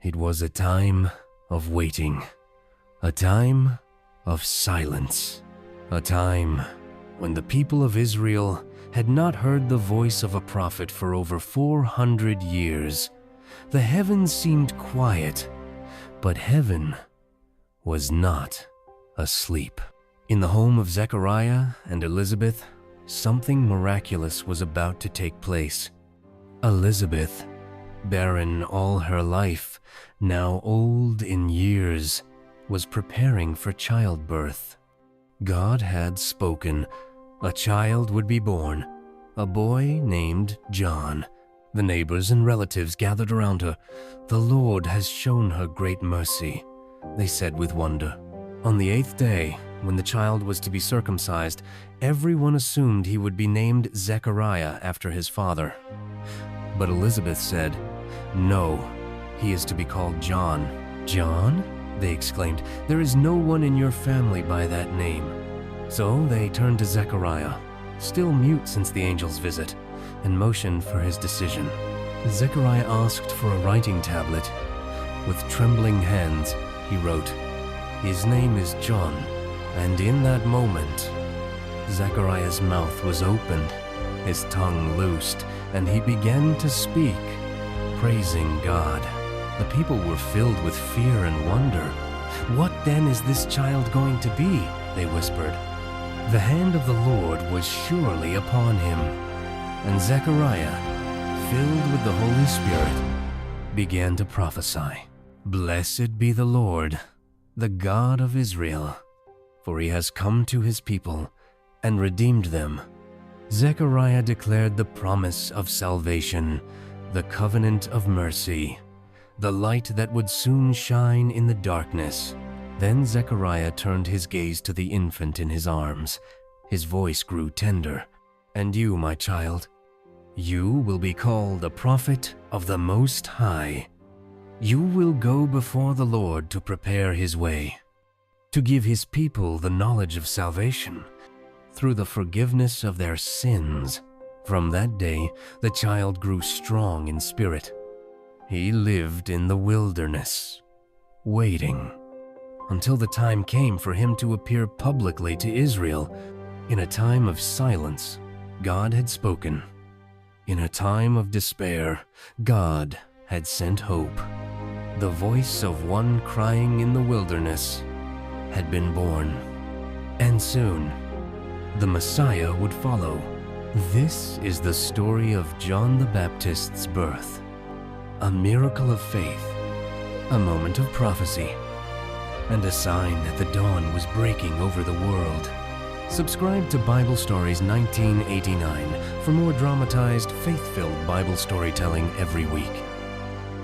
It was a time of waiting, a time of silence, a time when the people of Israel had not heard the voice of a prophet for over 400 years. The heavens seemed quiet, but heaven was not asleep. In the home of Zechariah and Elizabeth, something miraculous was about to take place. Elizabeth, barren all her life, now old in years, was preparing for childbirth. God had spoken. A child would be born, a boy named John. The neighbors and relatives gathered around her. "The Lord has shown her great mercy," they said with wonder. On the 8th day, when the child was to be circumcised, everyone assumed he would be named Zechariah after his father. But Elizabeth said, "No, he is to be called John." "John?" they exclaimed. "There is no one in your family by that name." So they turned to Zechariah, still mute since the angel's visit, and motioned for his decision. Zechariah asked for a writing tablet. With trembling hands, he wrote, "His name is John." And in that moment, Zechariah's mouth was opened, his tongue loosed, and he began to speak, praising God. The people were filled with fear and wonder. "What then is this child going to be?" they whispered. The hand of the Lord was surely upon him, and Zechariah, filled with the Holy Spirit, began to prophesy. "Blessed be the Lord, the God of Israel, for he has come to his people and redeemed them." Zechariah declared the promise of salvation, the covenant of mercy, the light that would soon shine in the darkness. Then Zechariah turned his gaze to the infant in his arms. His voice grew tender. "And you, my child, you will be called a prophet of the Most High. You will go before the Lord to prepare his way, to give his people the knowledge of salvation through the forgiveness of their sins." From that day, the child grew strong in spirit. He lived in the wilderness, waiting, until the time came for him to appear publicly to Israel. In a time of silence, God had spoken. In a time of despair, God had sent hope. The voice of one crying in the wilderness had been born. And soon, the Messiah would follow. This is the story of John the Baptist's birth, a miracle of faith, a moment of prophecy, and a sign that the dawn was breaking over the world. Subscribe to Bible Stories 1989 for more dramatized, faith-filled Bible storytelling every week.